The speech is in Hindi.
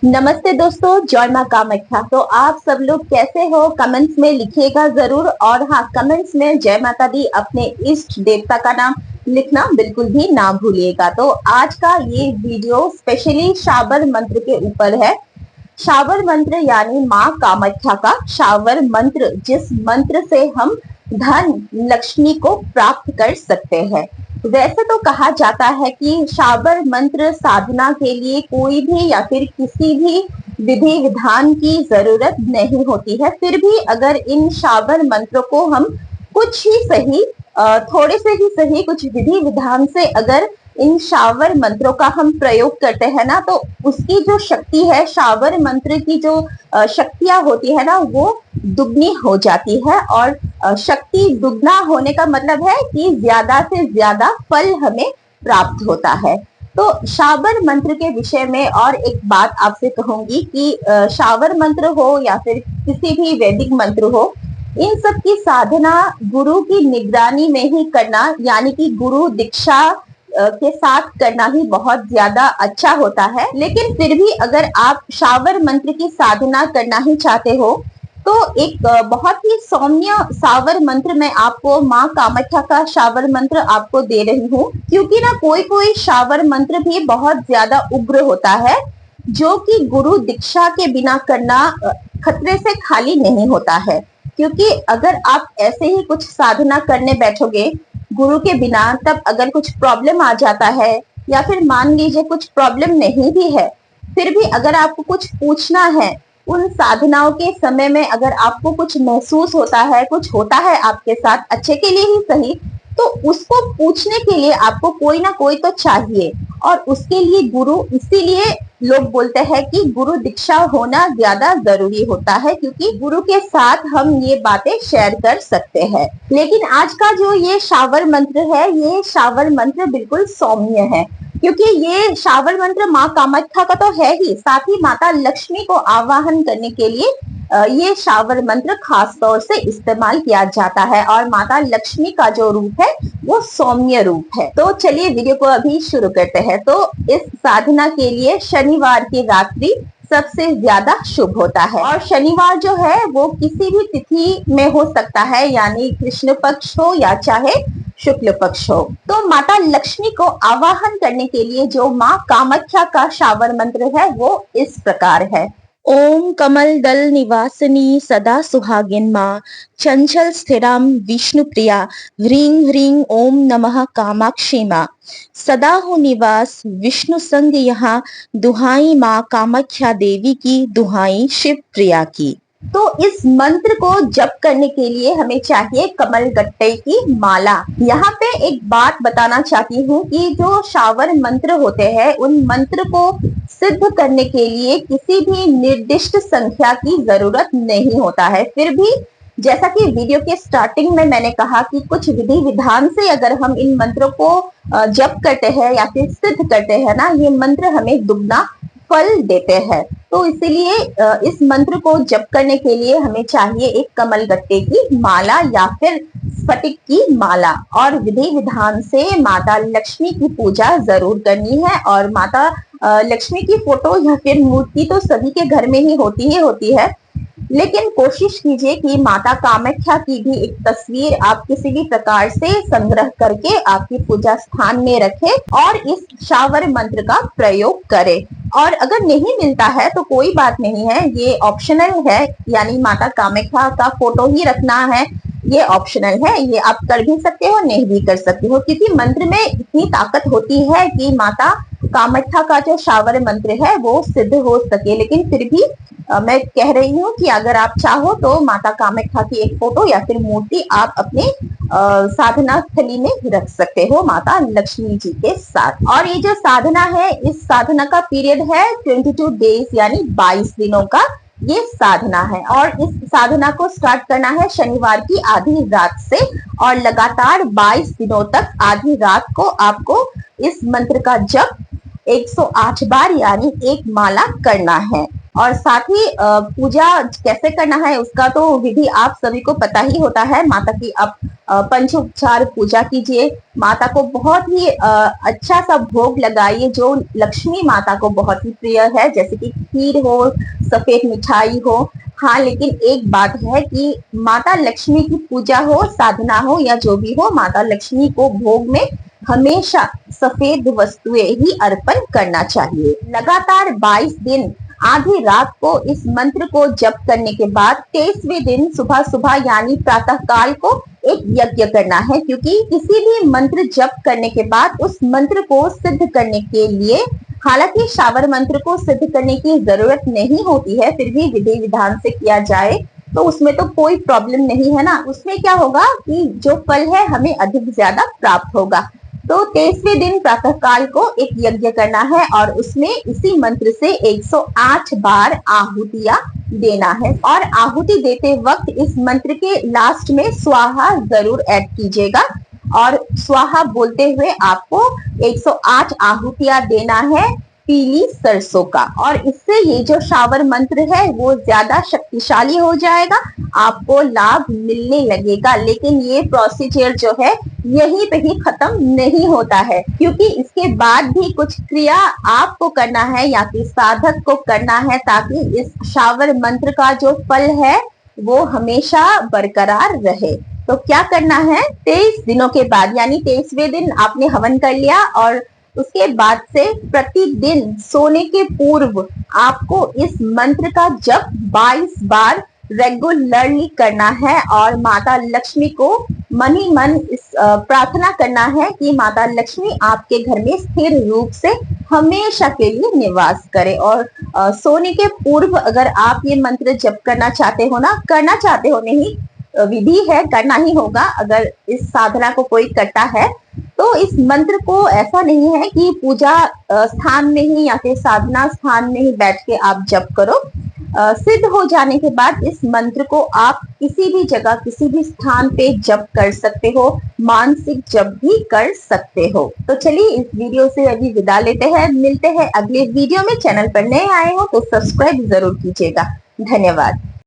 नमस्ते दोस्तों, जय माँ कामाख्या। तो आप सब लोग कैसे हो, कमेंट्स में लिखिएगा जरूर। और हाँ, कमेंट्स में जय माता दी अपने इष्ट देवता का नाम लिखना बिल्कुल भी ना भूलिएगा। तो आज का ये वीडियो स्पेशली शाबर मंत्र के ऊपर है। शावर मंत्र यानी माँ कामाख्या का शावर मंत्र, जिस मंत्र से हम धन लक्ष्मी को प्राप्त कर सकते हैं। वैसे तो कहा जाता है कि शावर मंत्र साधना के लिए कोई भी या फिर किसी भी विधि विधान की जरूरत नहीं होती है। फिर भी अगर इन शावर मंत्रों को हम कुछ ही सही, थोड़े से ही सही कुछ विधि विधान से अगर इन शावर मंत्रों का हम प्रयोग करते हैं ना, तो उसकी जो शक्ति है, शावर मंत्र की जो शक्तियां होती है ना, वो दुगनी हो जाती है। और शक्ति दुगना होने का मतलब है कि ज्यादा से ज्यादा फल हमें प्राप्त होता है। तो शावर मंत्र के विषय में और एक बात आपसे कहूंगी कि शावर मंत्र हो या फिर किसी भी वैदिक मंत्र हो, इन सब की साधना गुरु की निगरानी में ही करना, यानी कि गुरु दीक्षा के साथ करना ही बहुत ज्यादा अच्छा होता है। लेकिन फिर भी अगर आप शावर मंत्र की साधना करना ही चाहते हो, तो एक बहुत ही सौम्य शावर मंत्र मैं आपको, माँ कामाख्या का शावर मंत्र आपको दे रही हूँ। क्योंकि ना कोई कोई शावर मंत्र भी बहुत ज्यादा उग्र होता है, जो कि गुरु दीक्षा के बिना करना खतरे से खाली नहीं होता है। क्योंकि अगर आप ऐसे ही कुछ साधना करने बैठोगे गुरु के बिना, तब अगर कुछ प्रॉब्लम आ जाता है या फिर मान लीजिए कुछ प्रॉब्लम नहीं भी है, फिर भी अगर आपको कुछ पूछना है उन साधनाओं के समय में, अगर आपको कुछ महसूस होता है, कुछ होता है आपके साथ अच्छे के लिए ही सही, तो उसको पूछने के लिए आपको कोई ना कोई तो चाहिए। और उसके लिए गुरु, इसीलिए लोग बोलते हैं कि गुरु दीक्षा होना ज्यादा जरूरी होता है, क्योंकि गुरु के साथ हम ये बातें शेयर कर सकते हैं। लेकिन आज का जो ये शावर मंत्र है, ये शावर मंत्र बिल्कुल सौम्य है। क्योंकि ये शावर मंत्र माँ कामाख्या का तो है ही, साथ ही माता लक्ष्मी को आवाहन करने के लिए ये शावर मंत्र खास तौर से इस्तेमाल किया जाता है। और माता लक्ष्मी का जो रूप है वो सौम्य रूप है। तो चलिए वीडियो को अभी शुरू करते हैं। तो इस साधना के लिए शनिवार की रात्रि सबसे ज्यादा शुभ होता है। और शनिवार जो है वो किसी भी तिथि में हो सकता है, यानी कृष्ण पक्ष हो या चाहे शुक्ल पक्ष हो। तो माता लक्ष्मी को आवाहन करने के लिए जो माँ कामाख्या का शावर मंत्र है वो इस प्रकार है। ओम कमल दल निवासिनी सदा सुहागिन माँ, चंचल स्थिराम विष्णु प्रिया, ह्रीं ह्रीं ओम नमः कामाक्षी माँ। सदा हो निवास विष्णु संग यहाँ, दुहाई माँ कामाख्या देवी की, दुहाई शिव प्रिया की। तो इस मंत्र को जप करने के लिए हमें चाहिए कमल गट्टे की माला। यहाँ पे एक बात बताना चाहती हूँ कि जो शावर मंत्र होते हैं, उन मंत्र को सिद्ध करने के लिए किसी भी निर्दिष्ट संख्या की जरूरत नहीं होता है। फिर भी जैसा कि वीडियो के स्टार्टिंग में मैंने कहा कि कुछ विधि विधान से अगर हम इन मंत्रों को जप करते हैं या फिर सिद्ध करते हैं ना, ये मंत्र हमें दुगना फल देते हैं। तो इसीलिए इस मंत्र को जप करने के लिए हमें चाहिए एक कमल गट्टे की माला या फिर स्फटिक की माला। और विधि विधान से माता लक्ष्मी की पूजा जरूर करनी है। और माता लक्ष्मी की फोटो या फिर मूर्ति तो सभी के घर में ही होती है, लेकिन कोशिश कीजिए कि माता कामाख्या की भी एक तस्वीर आप किसी भी प्रकार से संग्रह करके आपकी पूजा स्थान में रखें और इस शावर मंत्र का प्रयोग करें। और अगर नहीं मिलता है तो कोई बात नहीं है, ये ऑप्शनल है, यानी माता कामाख्या का फोटो ही रखना है, ये ऑप्शनल है। ये आप कर भी सकते हो, नहीं भी कर सकते हो, क्योंकि मंत्र में इतनी ताकत होती है कि माता कामाख्या का जो शावर मंत्र है वो सिद्ध हो सके। लेकिन फिर भी मैं कह रही हूँ कि अगर आप चाहो तो माता कामाख्या की एक फोटो या फिर मूर्ति आप अपने साधना स्थली में रख सकते हो माता लक्ष्मी जी के साथ। और ये जो साधना है, इस साधना का पीरियड है 22 डेज, यानी 22 दिनों का ये साधना है। और इस साधना को स्टार्ट करना है शनिवार की आधी रात से, और लगातार 22 दिनों तक आधी रात को आपको इस मंत्र का जप 108 बार यानी एक माला करना है। और साथ ही पूजा कैसे करना है उसका तो विधि आप सभी को पता ही होता है। माता की आप पंचोपचार पूजा कीजिए, माता को बहुत ही अच्छा सा भोग लगाइए जो लक्ष्मी माता को बहुत ही प्रिय है, जैसे कि खीर हो, सफेद मिठाई हो। हाँ, लेकिन एक बात है कि माता लक्ष्मी की पूजा हो, साधना हो या जो भी हो, माता लक्ष्मी को भोग में हमेशा सफेद वस्तुएं ही अर्पण करना चाहिए। लगातार 22 दिन आधी रात को इस मंत्र को जप करने के बाद 23वें दिन सुबह सुबह यानी प्रातः काल को एक यज्ञ करना है, क्योंकि किसी भी मंत्र जप करने के बाद उस मंत्र को सिद्ध करने के लिए, हालांकि शावर मंत्र को सिद्ध करने की जरूरत नहीं होती है, फिर भी विधि विधान से किया जाए तो उसमें तो कोई प्रॉब्लम नहीं है ना। उसमें क्या होगा कि जो फल है हमें अधिक ज्यादा प्राप्त होगा। तो 23वें दिन प्रातः काल को एक यज्ञ करना है और उसमें इसी मंत्र से 108 बार आहुतियां देना है। और आहुति देते वक्त इस मंत्र के लास्ट में स्वाहा जरूर ऐड कीजिएगा और स्वाहा बोलते हुए आपको 108 आहुतियां देना है पीली सरसों का। और इससे ये जो शावर मंत्र है वो ज्यादा शक्तिशाली हो जाएगा, आपको लाभ मिलने लगेगा। लेकिन ये प्रोसीजर जो है यहीं पे ही खत्म नहीं होता है, क्योंकि इसके बाद भी कुछ क्रिया आपको करना है या फिर साधक को करना है, ताकि इस शावर मंत्र का जो फल है वो हमेशा बरकरार रहे। तो क्या करना है, 23 दिनों के बाद यानी 23वें दिन आपने हवन कर लिया और उसके बाद से प्रतिदिन सोने के पूर्व आपको इस मंत्र का जप 22 बार रेगुलरली करना है और माता लक्ष्मी को मन ही मन इस प्रार्थना करना है कि माता लक्ष्मी आपके घर में स्थिर रूप से हमेशा के लिए निवास करे। और सोने के पूर्व अगर आप ये मंत्र जप करना चाहते हो नहीं, विधि है, करना ही होगा। अगर इस साधना को कोई करता है तो इस मंत्र को ऐसा नहीं है कि पूजा स्थान में ही या फिर साधना स्थान में ही बैठ के आप जप करो। सिद्ध हो जाने के बाद इस मंत्र को आप किसी भी जगह किसी भी स्थान पे जप कर सकते हो, मानसिक जप भी कर सकते हो। तो चलिए इस वीडियो से अभी विदा लेते हैं, मिलते हैं अगले वीडियो में। चैनल पर नए आए हो तो सब्सक्राइब जरूर कीजिएगा। धन्यवाद।